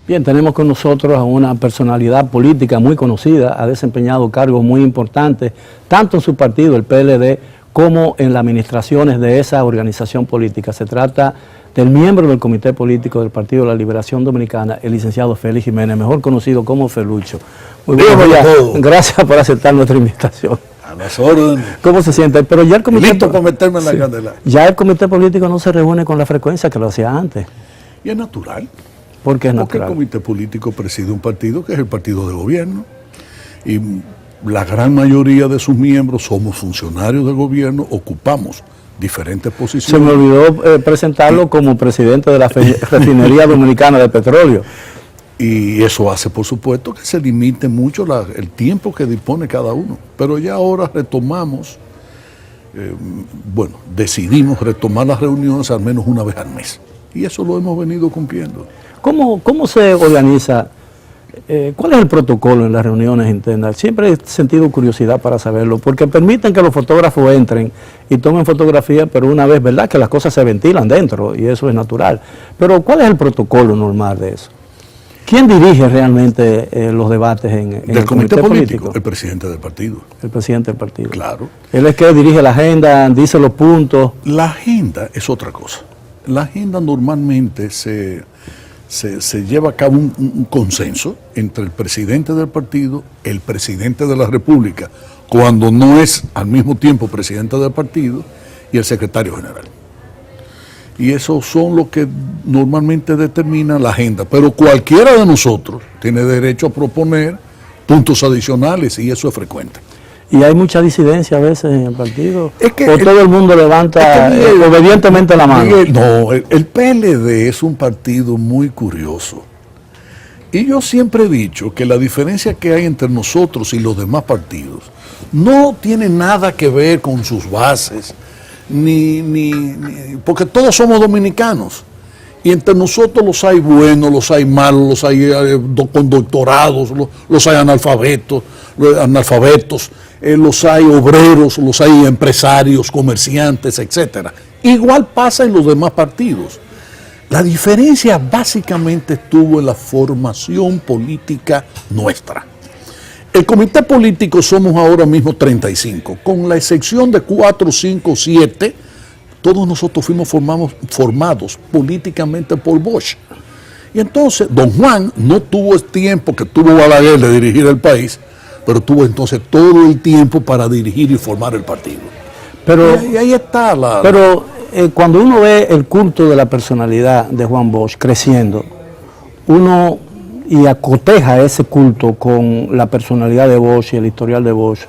Bien, tenemos con nosotros a una personalidad política muy conocida, ha desempeñado cargos muy importantes, tanto en su partido, el PLD, como en las administraciones de esa organización política. Se trata del miembro del Comité Político del Partido de la Liberación Dominicana, el licenciado Félix Jiménez, mejor conocido como Felucho. Muy buenos días. Gracias por aceptar nuestra invitación. A las órdenes. ¿Cómo se siente? Pero ya el comité... Listo para meterme en la candela. Ya el Comité Político no se reúne con la frecuencia que lo hacía antes. Y es natural. ¿Por qué es Porque natural? el Comité Político preside un partido que es el partido de gobierno. Y la gran mayoría de sus miembros somos funcionarios del gobierno, ocupamos diferentes Se posiciones. me olvidó presentarlo como presidente de la Refinería Dominicana de Petróleo. Y eso hace, por supuesto, que se limite mucho el tiempo que dispone cada uno. Pero ya ahora retomamos, decidimos retomar las reuniones al menos una vez al mes. Y eso lo hemos venido cumpliendo. ¿Cómo se organiza? ¿Cuál es el protocolo en las reuniones internas? Siempre he sentido curiosidad para saberlo, porque permiten que los fotógrafos entren y tomen fotografías, pero una vez, ¿verdad?, que las cosas se ventilan dentro, y eso es natural. Pero ¿cuál es el protocolo normal de eso? ¿Quién dirige realmente los debates en el comité político? El presidente del partido. El presidente del partido. Claro. Él es que dirige la agenda, dice los puntos. La agenda es otra cosa. La agenda normalmente se lleva a cabo un consenso entre el presidente del partido, el presidente de la República, cuando no es al mismo tiempo presidente del partido, y el secretario general. Y esos son los que normalmente determinan la agenda. Pero cualquiera de nosotros tiene derecho a proponer puntos adicionales, y eso es frecuente. ¿Y hay mucha disidencia a veces en el partido? ¿O todo el mundo levanta obedientemente la mano? No, el PLD es un partido muy curioso. Y yo siempre he dicho que la diferencia que hay entre nosotros y los demás partidos no tiene nada que ver con sus bases, porque todos somos dominicanos. Y entre nosotros los hay buenos, los hay malos, los hay con doctorados, los hay analfabetos, los hay obreros, los hay empresarios, comerciantes, etc. Igual pasa en los demás partidos. La diferencia básicamente estuvo en la formación política nuestra. El comité político somos ahora mismo 35, con la excepción de 4, 5, 7, todos nosotros fuimos formados políticamente por Bosch. Y entonces, don Juan no tuvo el tiempo que tuvo Balaguer de dirigir el país, pero tuvo entonces todo el tiempo para dirigir y formar el partido. Pero, y ahí está la... Pero cuando uno ve el culto de la personalidad de Juan Bosch creciendo, uno y acoteja ese culto con la personalidad de Bosch y el historial de Bosch,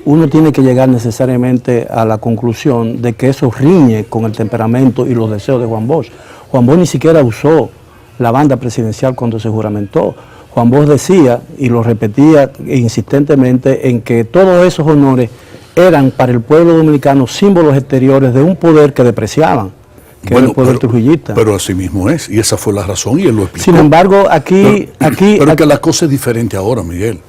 uno tiene que llegar necesariamente a la conclusión de que eso riñe con el temperamento y los deseos de Juan Bosch. Juan Bosch ni siquiera usó la banda presidencial cuando se juramentó. Juan Bosch decía, y lo repetía insistentemente, en que todos esos honores eran para el pueblo dominicano símbolos exteriores de un poder que despreciaban, que era el poder trujillista. Pero así mismo es, y esa fue la razón, y él lo explicó. Sin embargo, Pero que la cosa es diferente ahora, Miguel.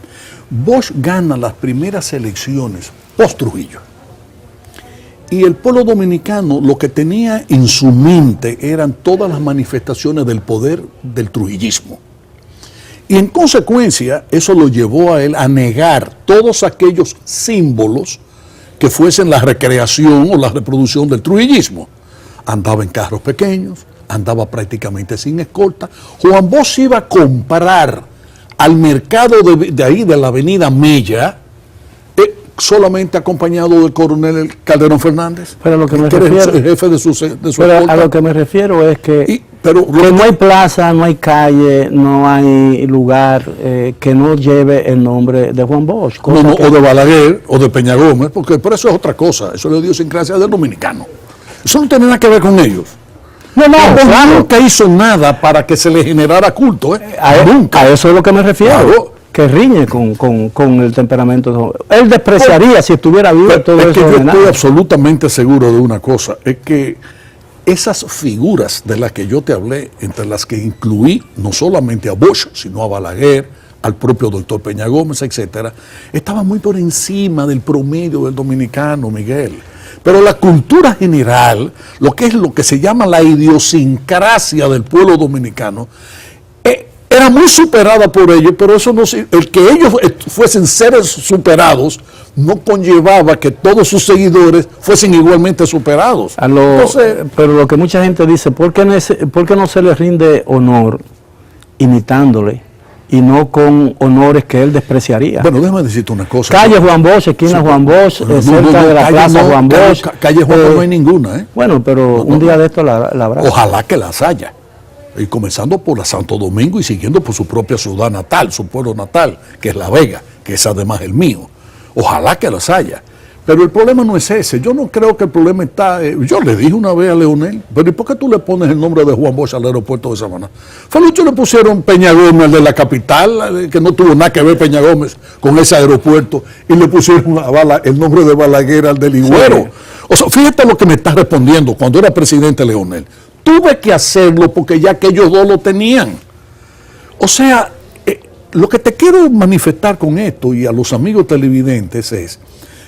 Bosch gana las primeras elecciones post-Trujillo. Y el pueblo dominicano lo que tenía en su mente eran todas las manifestaciones del poder del trujillismo. Y en consecuencia, eso lo llevó a él a negar todos aquellos símbolos que fuesen la recreación o la reproducción del trujillismo. Andaba en carros pequeños, andaba prácticamente sin escolta. Juan Bosch iba a comprar al mercado de ahí, de la avenida Mella, solamente acompañado del coronel Calderón Fernández, pero lo que me refiero, el jefe de su a lo que me refiero es que no hay plaza, no hay calle, no hay lugar que no lleve el nombre de Juan Bosch. O de Balaguer, o de Peña Gómez, porque por eso es otra cosa, eso es la idiosincrasia del dominicano. Eso no tiene nada que ver con ellos. Claro. Nunca hizo nada para que se le generara culto. Nunca. A eso es lo que me refiero. Claro. Que riñe con el temperamento. Él despreciaría si estuviera vivo todo eso. Es que yo estoy absolutamente seguro de una cosa, es que esas figuras de las que yo te hablé, entre las que incluí no solamente a Bosch, sino a Balaguer, al propio doctor Peña Gómez, etcétera, estaban muy por encima del promedio del dominicano, Miguel. Pero la cultura general, lo que se llama la idiosincrasia del pueblo dominicano, era muy superada por ellos, pero eso no, el que ellos fuesen seres superados no conllevaba que todos sus seguidores fuesen igualmente superados. Entonces, pero lo que mucha gente dice, ¿por qué no se le rinde honor imitándole y no con honores que él despreciaría? Bueno, déjame decirte una cosa. Calle Juan Bosch, esquina Juan Bosch, cerca de la plaza Juan Bosch. Calle Juan Bosch no hay ninguna, ¿eh? Bueno, pero un día de esto la habrá. Ojalá que las haya. Y comenzando por la Santo Domingo y siguiendo por su propia ciudad natal, su pueblo natal, que es La Vega, que es además el mío. Ojalá que las haya. Pero el problema no es ese. Yo no creo que el problema está... yo le dije una vez a Leonel, pero ¿y por qué tú le pones el nombre de Juan Bosch al aeropuerto de Samaná? Falucho le pusieron Peña Gómez, el de la capital, que no tuvo nada que ver Peña Gómez con ese aeropuerto, y le pusieron el nombre de Balaguer al del Higüero. Sí. O sea, fíjate lo que me está respondiendo cuando era presidente Leonel. Tuve que hacerlo porque ya que ellos dos lo tenían. O sea, lo que te quiero manifestar con esto y a los amigos televidentes es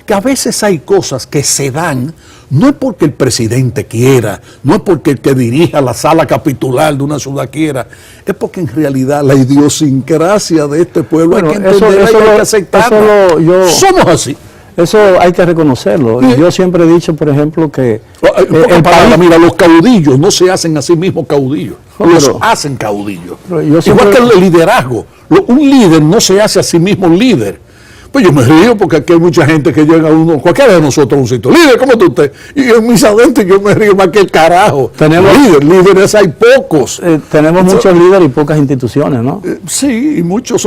que a veces hay cosas que se dan, no es porque el presidente quiera, no es porque el que dirija la sala capitular de una ciudad quiera, es porque en realidad la idiosincrasia de este pueblo hay que entenderla y hay que aceptarla. Somos así. Eso hay que reconocerlo. Sí. Yo siempre he dicho, por ejemplo, que mira, los caudillos no se hacen a sí mismos caudillos, los hacen caudillos. Igual que el liderazgo. Un líder no se hace a sí mismo líder. Pues yo me río porque aquí hay mucha gente que llega a uno, cualquiera de nosotros, a un sitio. Líder, ¿cómo está usted? Y en mis adentros yo me río más que el carajo. Líderes hay pocos. Tenemos muchos líderes y pocas instituciones, ¿no? Sí, y muchas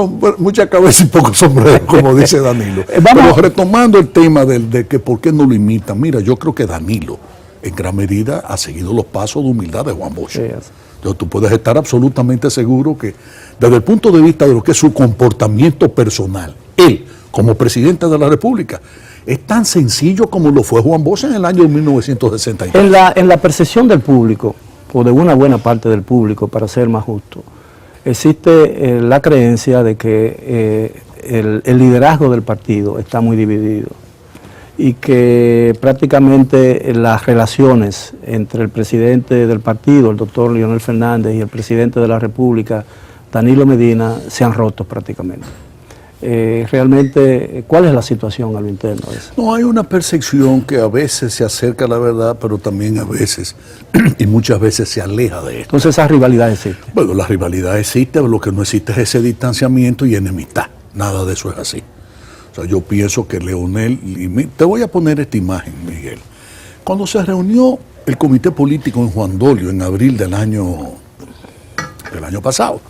cabezas y pocos sombreros, como dice Danilo. Pero retomando el tema de que por qué no lo imitan, mira, yo creo que Danilo, en gran medida, ha seguido los pasos de humildad de Juan Bosch. Sí, entonces tú puedes estar absolutamente seguro que, desde el punto de vista de lo que es su comportamiento personal, él, como presidente de la República, es tan sencillo como lo fue Juan Bosch en el año 1963. En la percepción del público, o de una buena parte del público, para ser más justo, existe la creencia de que el liderazgo del partido está muy dividido y que prácticamente las relaciones entre el presidente del partido, el doctor Leonel Fernández, y el presidente de la República, Danilo Medina, se han roto prácticamente. Realmente, ¿cuál es la situación a lo interno de eso? No, hay una percepción que a veces se acerca a la verdad, pero también a veces, y muchas veces se aleja de esto. Entonces esa rivalidad existe. Bueno, la rivalidad existe, lo que no existe es ese distanciamiento y enemistad. Nada de eso es así. O sea, yo pienso que Leonel, te voy a poner esta imagen, Miguel. Cuando se reunió el comité político en Juan Dolio en abril del año pasado,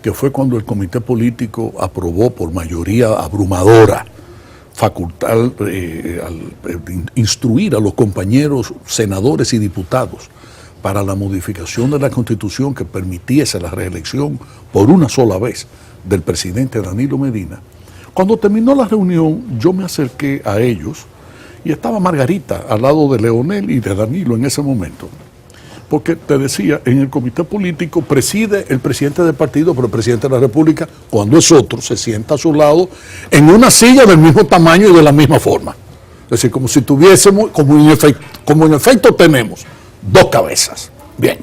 que fue cuando el comité político aprobó por mayoría abrumadora facultad instruir a los compañeros senadores y diputados para la modificación de la Constitución que permitiese la reelección por una sola vez del presidente Danilo Medina. Cuando terminó la reunión, yo me acerqué a ellos y estaba Margarita al lado de Leonel y de Danilo en ese momento. Porque te decía, en el comité político preside el presidente del partido, pero el presidente de la República, cuando es otro, se sienta a su lado en una silla del mismo tamaño y de la misma forma. Es decir, como si tuviésemos, como en efecto tenemos, dos cabezas. Bien.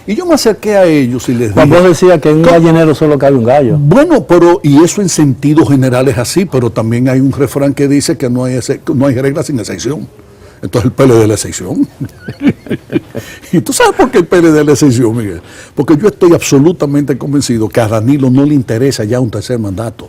Y yo me acerqué a ellos y les dije... Vos decía que en un gallinero solo cabe un gallo. Bueno, pero, y eso en sentido general es así, pero también hay un refrán que dice que no hay reglas sin excepción. Entonces el PLD es la excepción. ¿Y tú sabes por qué el PLD es la excepción, Miguel? Porque yo estoy absolutamente convencido que a Danilo no le interesa ya un tercer mandato.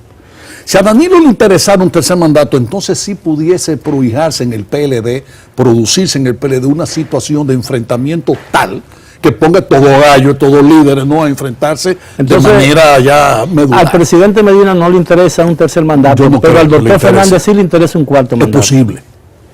Si a Danilo le interesara un tercer mandato, entonces sí pudiese prohijarse en el PLD, producirse en el PLD una situación de enfrentamiento tal que ponga todo gallo, todos líderes, ¿no?, a enfrentarse. Entonces, de manera ya medular. Al presidente Medina no le interesa un tercer mandato, pero al doctor Fernández sí le interesa un cuarto mandato. Es posible.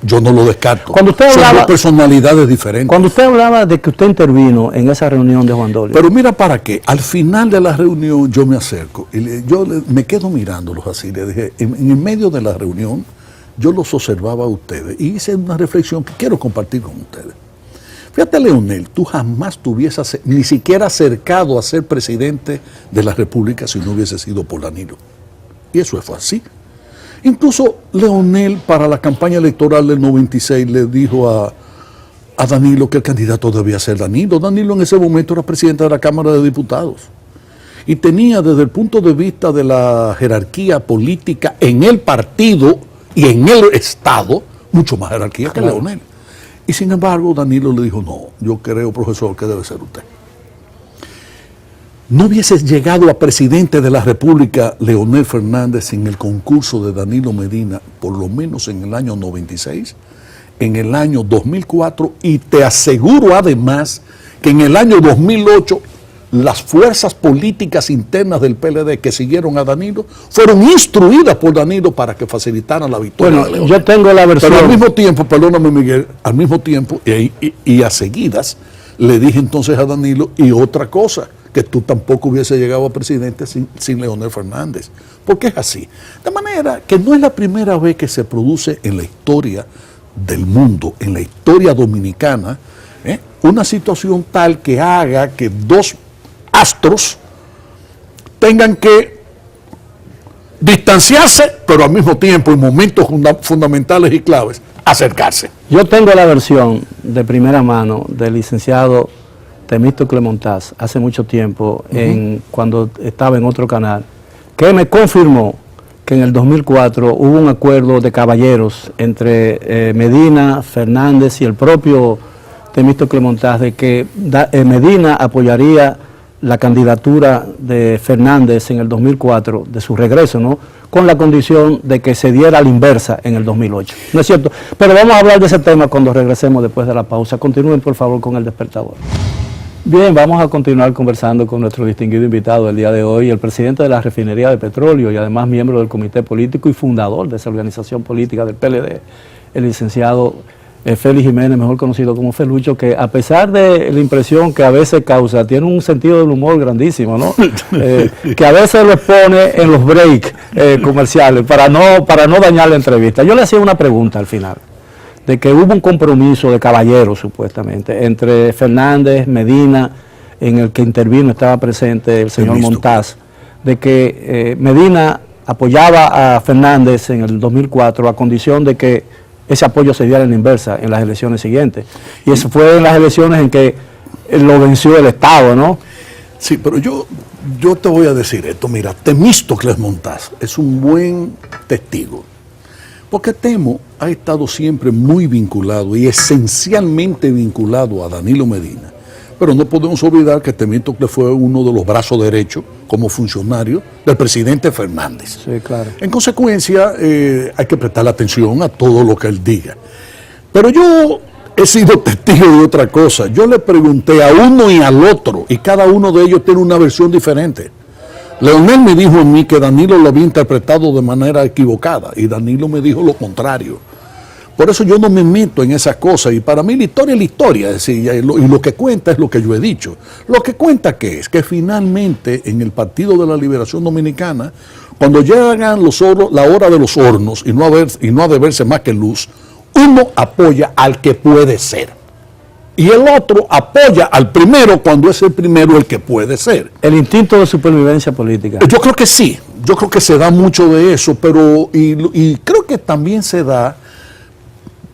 Yo no lo descarto. Cuando usted hablaba, son dos personalidades diferentes. Cuando usted hablaba de que usted intervino en esa reunión de Juan Dolio. Pero mira para qué. Al final de la reunión yo me acerco y me quedo mirándolos así. Le dije, en el medio de la reunión, yo los observaba a ustedes y hice una reflexión que quiero compartir con ustedes. Fíjate, Leonel, tú jamás te hubieses ni siquiera acercado a ser presidente de la República si no hubiese sido por Danilo. Y eso fue así. Incluso Leonel, para la campaña electoral del 96, le dijo a Danilo que el candidato debía ser Danilo. Danilo en ese momento era presidente de la Cámara de Diputados. y tenía desde el punto de vista de la jerarquía política en el partido y en el Estado, mucho más jerarquía que Leonel. Y sin embargo, Danilo le dijo, no, yo creo, profesor, que debe ser usted. No hubiese llegado a presidente de la República Leonel Fernández sin el concurso de Danilo Medina, por lo menos en el año 96, en el año 2004, y te aseguro además que en el año 2008 las fuerzas políticas internas del PLD que siguieron a Danilo fueron instruidas por Danilo para que facilitaran la victoria de Leonel. Yo tengo la versión. Pero al mismo tiempo, perdóname Miguel, al mismo tiempo y a seguidas le dije entonces a Danilo, y otra cosa, que tú tampoco hubiese llegado a presidente sin Leonel Fernández, porque es así. De manera que no es la primera vez que se produce en la historia del mundo, en la historia dominicana, una situación tal que haga que dos astros tengan que distanciarse, pero al mismo tiempo en momentos fundamentales y claves, acercarse. Yo tengo la versión de primera mano del licenciado Temístocle Montaz hace mucho tiempo, cuando estaba en otro canal, que me confirmó que en el 2004 hubo un acuerdo de caballeros entre Medina, Fernández y el propio Temístocle Montaz de que Medina apoyaría la candidatura de Fernández en el 2004, de su regreso, ¿no?, con la condición de que se diera a la inversa en el 2008. ¿No es cierto? Pero vamos a hablar de ese tema cuando regresemos después de la pausa. Continúen, por favor, con el despertador. Bien, vamos a continuar conversando con nuestro distinguido invitado el día de hoy, el presidente de la Refinería de Petróleo y además miembro del comité político y fundador de esa organización política del PLD, el licenciado Félix Jiménez, mejor conocido como Felucho, que a pesar de la impresión que a veces causa, tiene un sentido del humor grandísimo, ¿no? Que a veces lo pone en los breaks comerciales para no dañar la entrevista. Yo le hacía una pregunta al final, de que hubo un compromiso de caballeros, supuestamente, entre Fernández, Medina, en el que intervino, estaba presente el señor Montaz, de que Medina apoyaba a Fernández en el 2004 a condición de que ese apoyo se diera en la inversa en las elecciones siguientes. Y eso fue en las elecciones en que lo venció el Estado, ¿no? Sí, pero yo te voy a decir esto, mira, Temístocles Montaz es un buen testigo, porque Temo ha estado siempre muy vinculado y esencialmente vinculado a Danilo Medina. Pero no podemos olvidar que Temístocles fue uno de los brazos derechos como funcionario del presidente Fernández. Sí, claro. En consecuencia, hay que prestar atención a todo lo que él diga. Pero yo he sido testigo de otra cosa. Yo le pregunté a uno y al otro, y cada uno de ellos tiene una versión diferente. Leonel me dijo a mí que Danilo lo había interpretado de manera equivocada, y Danilo me dijo lo contrario. Por eso yo no me meto en esas cosas, y para mí la historia es la historia, es decir, y lo que cuenta es lo que yo he dicho. Lo que cuenta ¿qué es? Que finalmente en el Partido de la Liberación Dominicana, cuando llegan la hora de los hornos y no ha de verse más que luz, uno apoya al que puede ser, y el otro apoya al primero cuando es el primero el que puede ser. El instinto de supervivencia política. Yo creo que sí, yo creo que se da mucho de eso, pero y creo que también se da,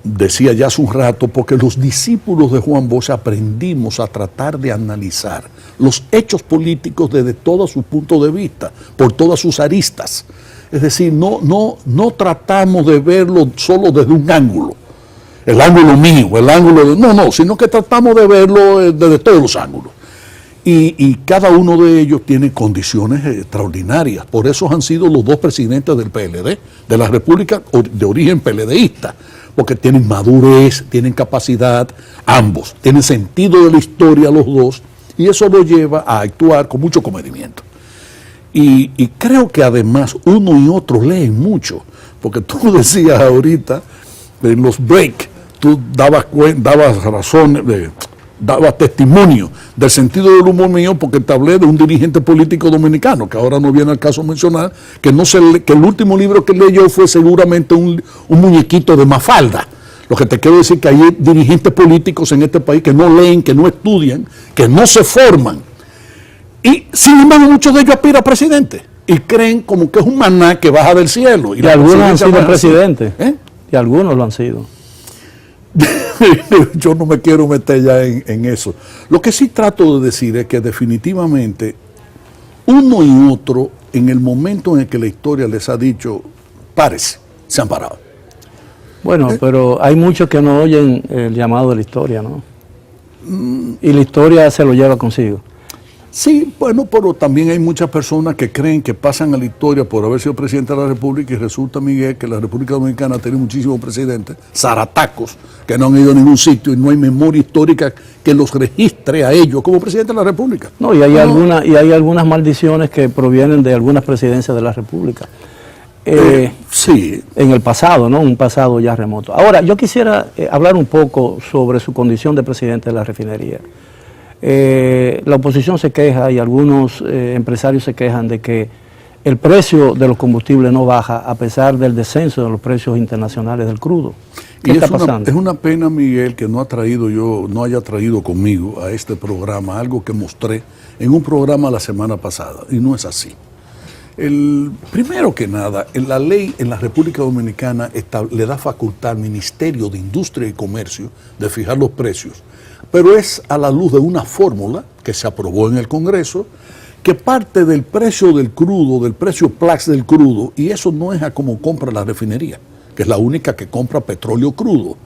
decía ya hace un rato, porque los discípulos de Juan Bosch aprendimos a tratar de analizar los hechos políticos desde todos sus puntos de vista, por todas sus aristas. Es decir, no tratamos de verlo solo desde un ángulo, el ángulo mío, el ángulo de... sino que tratamos de verlo desde todos los ángulos. Y cada uno de ellos tiene condiciones extraordinarias. Por eso han sido los dos presidentes del PLD, de la República de origen PLDista, porque tienen madurez, tienen capacidad, ambos, tienen sentido de la historia los dos, y eso los lleva a actuar con mucho comedimiento. Y creo que además uno y otro leen mucho, porque tú decías ahorita, en los breaks, tú dabas razones, dabas testimonio del sentido del humor mío, porque te hablé de un dirigente político dominicano, que ahora no viene al caso mencionar, que el último libro que leyó fue seguramente un muñequito de Mafalda. Lo que te quiero decir que hay dirigentes políticos en este país que no leen, que no estudian, que no se forman. Y sin embargo muchos de ellos aspiran a presidente y creen como que es un maná que baja del cielo. Y algunos han sido presidentes. Y algunos lo han sido. Yo no me quiero meter ya en eso. Lo que sí trato de decir es que definitivamente uno y otro, en el momento en el que la historia les ha dicho, párese, se han parado. Bueno, pero hay muchos que no oyen el llamado de la historia, ¿no? Y la historia se lo lleva consigo. Sí, bueno, pero también hay muchas personas que creen que pasan a la historia por haber sido presidente de la República y resulta, Miguel, que la República Dominicana ha tenido muchísimos presidentes, zaratacos, que no han ido a ningún sitio y no hay memoria histórica que los registre a ellos como presidente de la República. No, y hay algunas maldiciones que provienen de algunas presidencias de la República. Sí. En el pasado, ¿no? Un pasado ya remoto. Ahora, yo quisiera hablar un poco sobre su condición de presidente de la refinería. La oposición se queja y algunos empresarios se quejan de que el precio de los combustibles no baja a pesar del descenso de los precios internacionales del crudo. ¿Qué está pasando? Es una pena, Miguel, que no haya traído conmigo a este programa algo que mostré en un programa la semana pasada, y no es así. Primero que nada, la ley en la República Dominicana le da facultad al Ministerio de Industria y Comercio de fijar los precios, pero es a la luz de una fórmula que se aprobó en el Congreso, que parte del precio del crudo, del precio Platts del crudo, y eso no es a como compra la refinería, que es la única que compra petróleo crudo.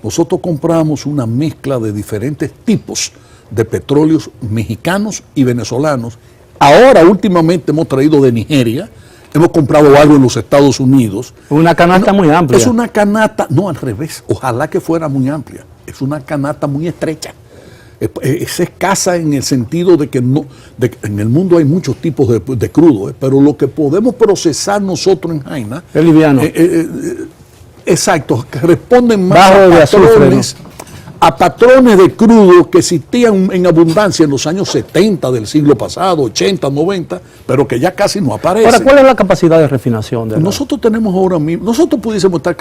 Nosotros compramos una mezcla de diferentes tipos de petróleos mexicanos y venezolanos. Ahora, últimamente, hemos traído de Nigeria, hemos comprado algo en los Estados Unidos. Una canasta muy amplia. Es una canasta, no, al revés, ojalá que fuera muy amplia. Es una canasta muy estrecha. Es escasa en el sentido de que en el mundo hay muchos tipos de crudo, pero lo que podemos procesar nosotros en Jaina es liviano. Exacto, que responden más bajo de azufre, ¿no? A patrones de crudo que existían en abundancia en los años 70 del siglo pasado, 80, 90, pero que ya casi no aparecen. Ahora, ¿cuál es la capacidad de refinación? Nosotros tenemos ahora mismo, nosotros pudiésemos estar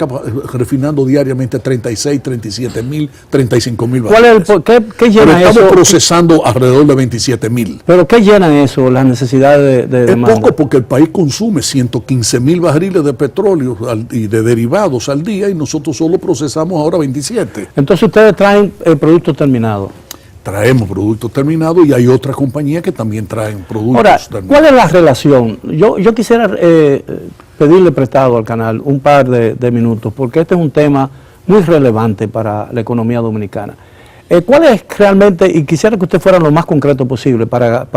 refinando diariamente 36, 37 mil, 35 mil barriles. ¿Qué llena pero estamos eso? Procesando alrededor de 27 mil. ¿Pero qué llenan eso, las necesidades de demanda? Es poco porque el país consume 115 mil barriles de petróleo y de derivados al día y nosotros solo procesamos ahora 27. Entonces ustedes traen productos terminados. Traemos productos terminados y hay otras compañías que también traen productos terminados. ¿Cuál es la relación? Yo quisiera pedirle prestado al canal un par de minutos, porque este es un tema muy relevante para la economía dominicana. ¿Cuál es realmente, y quisiera que usted fuera lo más concreto posible para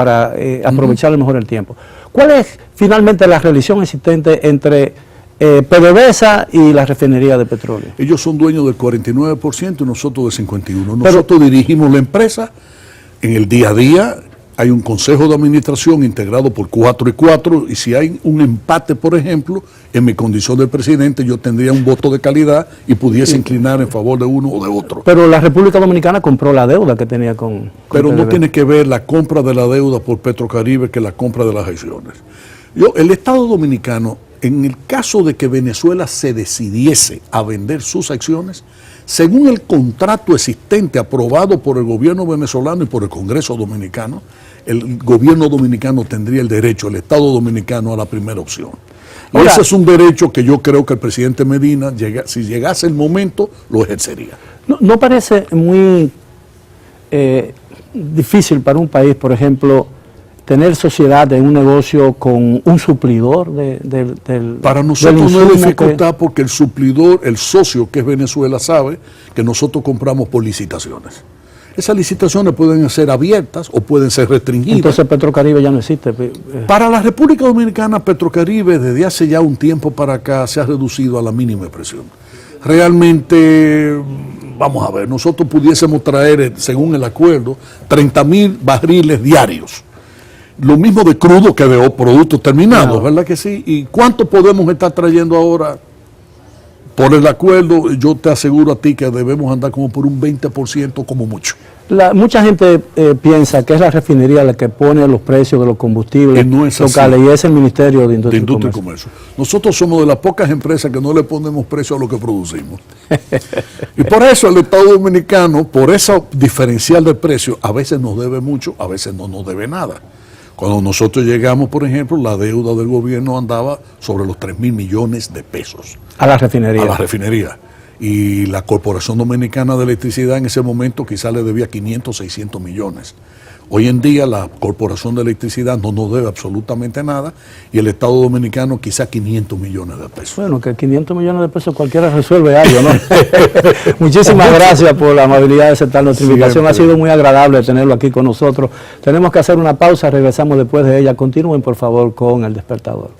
aprovechar mejor el tiempo, cuál es finalmente la relación existente entre PDVSA y la refinería de petróleo? Ellos son dueños del 49% y nosotros del 51%. Nosotros dirigimos la empresa en el día a día. Hay un consejo de administración integrado por 4 y 4 y si hay un empate, por ejemplo, en mi condición de presidente, yo tendría un voto de calidad y pudiese inclinar en favor de uno o de otro. Pero la República Dominicana compró la deuda que tenía con Pero PDVSA. no tiene que ver la compra de la deuda por Petrocaribe que la compra de las acciones. El Estado Dominicano, en el caso de que Venezuela se decidiese a vender sus acciones, según el contrato existente aprobado por el gobierno venezolano y por el Congreso Dominicano, el gobierno dominicano tendría el derecho, el Estado Dominicano, a la primera opción. Y ahora, ese es un derecho que yo creo que el presidente Medina, si llegase el momento, lo ejercería. ¿No parece muy difícil para un país, por ejemplo, tener sociedad en un negocio con un suplidor del Para nosotros no es dificultad porque el suplidor, el socio que es Venezuela, sabe que nosotros compramos por licitaciones. Esas licitaciones pueden ser abiertas o pueden ser restringidas. Entonces Petrocaribe ya no existe. Para la República Dominicana, Petrocaribe desde hace ya un tiempo para acá se ha reducido a la mínima expresión. Realmente, vamos a ver, nosotros pudiésemos traer, según el acuerdo, 30.000 barriles diarios. Lo mismo de crudo que de productos terminados, claro. ¿Verdad que sí? ¿Y cuánto podemos estar trayendo ahora? Por el acuerdo, yo te aseguro a ti que debemos andar como por un 20% como mucho. Mucha gente piensa que es la refinería la que pone los precios de los combustibles locales y es el Ministerio de Industria y Comercio. Nosotros somos de las pocas empresas que no le ponemos precio a lo que producimos. Y por eso el Estado Dominicano, por esa diferencial de precio, a veces nos debe mucho, a veces no nos debe nada. Cuando nosotros llegamos, por ejemplo, la deuda del gobierno andaba sobre los 3.000 millones de pesos. A la refinería. A la refinería. Y la Corporación Dominicana de Electricidad en ese momento quizás le debía 500, 600 millones. Hoy en día la Corporación de Electricidad no nos debe absolutamente nada y el Estado Dominicano quizá 500 millones de pesos. Bueno, que 500 millones de pesos cualquiera resuelve algo, ¿no? Muchísimas gracias por la amabilidad de aceptar nuestra invitación. Ha sido muy agradable tenerlo aquí con nosotros. Tenemos que hacer una pausa, regresamos después de ella. Continúen, por favor, con El Despertador.